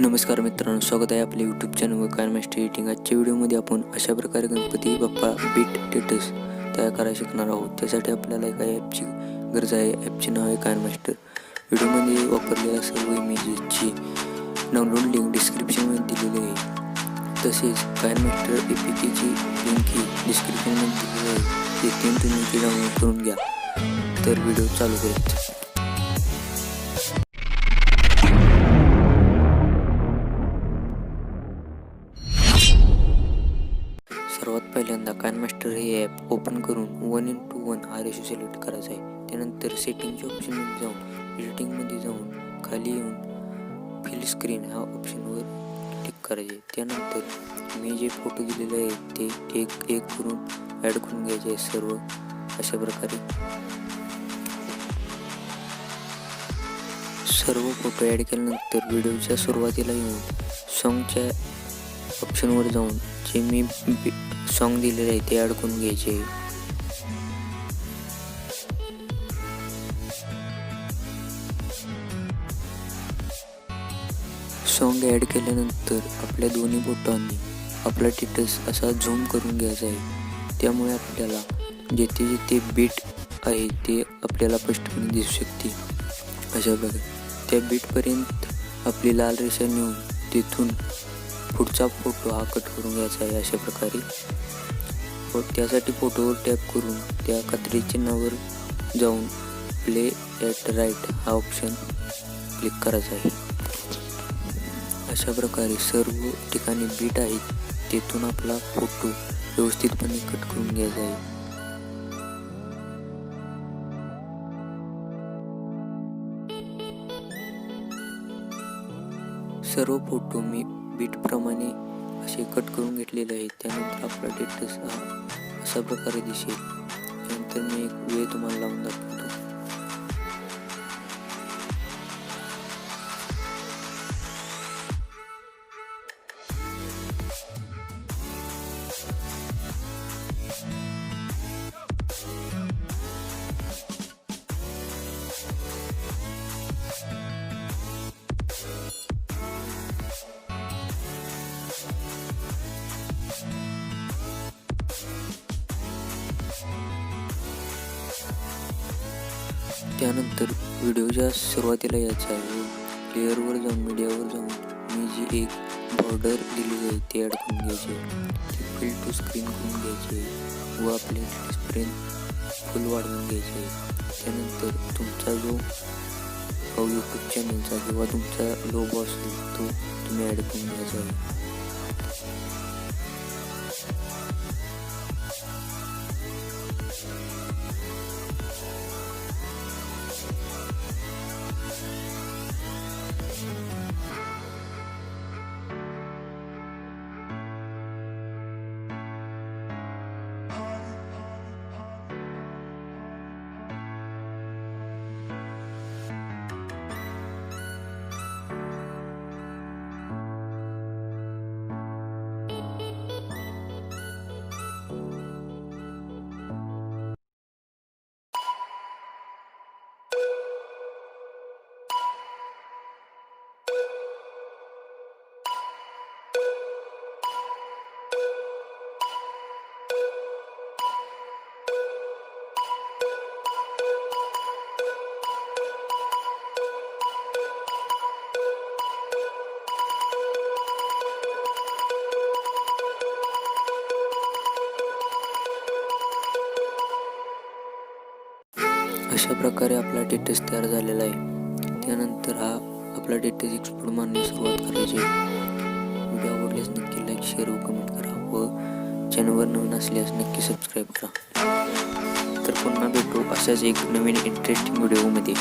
नमस्कार मित्रांनो, स्वागत आहे आपल्या यूट्यूब चॅनलवर कायनमास्टर एडिटिंग। आजच्या व्हिडिओमध्ये आपण अशा प्रकारे गणपती बाप्पा बीट स्टेटस तयार करायला शिकणार आहोत। त्यासाठी आपल्याला एका ॲपची गरज आहे। ॲपचे नाव आहे कायनमास्टर। व्हिडिओमध्ये वापरलेल्या सर्व इमेजेसची डाउनलोड लिंक डिस्क्रिप्शनमध्ये दिलेली आहे। तसेच कायनमास्टर APKची लिंक ही डिस्क्रिप्शनमध्ये दिलेली आहे। येथून तुम्ही ती डाउनलोड करून घ्या। तर व्हिडिओ चालू करूयात। सर्वात पहिल्यांदा कायनमास्टर हे ॲप ओपन करून 1:1 रेशो सिलेक्ट करायचा आहे। त्यानंतर सेटिंगच्या ऑप्शनमध्ये जाऊन एडिटिंगमध्ये जाऊन खाली येऊन फिल स्क्रीन ह्या ऑप्शनवर क्लिक करायचे। त्यानंतर मी जे फोटो दिलेले आहेत ते एक एक करून ॲड करून घ्यायचे आहे सर्व अशा प्रकारे। सर्व फोटो ॲड केल्यानंतर व्हिडिओच्या सुरुवातीला येऊन सॉन्गच्या ऑप्शनवर जाऊन जे मी सॉन्ग दिलेले आहे ते ॲड करून घ्यायचे। सॉन्ग ॲड केल्यानंतर आपल्या दोन्ही बोटांनी आपला स्टेटस असा झूम करून घ्यायचा आहे। त्यामुळे आपल्याला जेथे जेथे बीट आहे ते आपल्याला स्पष्टपणे दिसू शकते। अशा प्रकारे त्या बीटपर्यंत आपली लाल रेषा नेऊन तिथून पुढचा फोटो हा कट करून घ्यायचा आहे अशा प्रकारे। त्यासाठी फोटोवर टॅप करून त्या कात्री चिन्हावर जाऊन प्ले ॲट राईट हा ऑप्शन क्लिक करायचा आहे। अशा प्रकारे सर्व ठिकाणी बीट आहेत तेथून आपला फोटो व्यवस्थितपणे कट करून घ्यायचा आहे। सर्व फोटो मी बीटप्रमाणे असे कट करून घेतलेले आहेत। त्यानंतर आपला स्टेटस हा अशा प्रकारे दिसेल। त्यानंतर मी एक वेळ तुम्हाला लावून दाखवतो। त्यानंतर व्हिडिओच्या सुरुवातीला यायचं आहे। प्लेअरवर जाऊन मीडियावर जाऊन मी जी एक बॉर्डर दिलेली आहे ते ॲड करून घ्यायचे। ते फिल टू स्क्रीन करून घ्यायचे व आपले स्क्रीन फुल वाढवून घ्यायचे। त्यानंतर तुमचा जो यूट्यूब चॅनलचा किंवा तुमचा लोगो असेल तो तुम्ही ॲड करून घ्यायचा आहे। अशा प्रकारे आपला स्टेटस तयार झालेला आहे। त्यानंतर हा आपला स्टेटस एक्सपोर्ट मारण्यास सुरुवात करायची। व्हिडिओ आवडल्यास नक्की लाईक शेअर व कमेंट करा व चॅनलवर नवीन असल्यास नक्की सबस्क्राईब करा। तर पुन्हा भेटू अशाच एक नवीन इंटरेस्टिंग व्हिडिओमध्ये।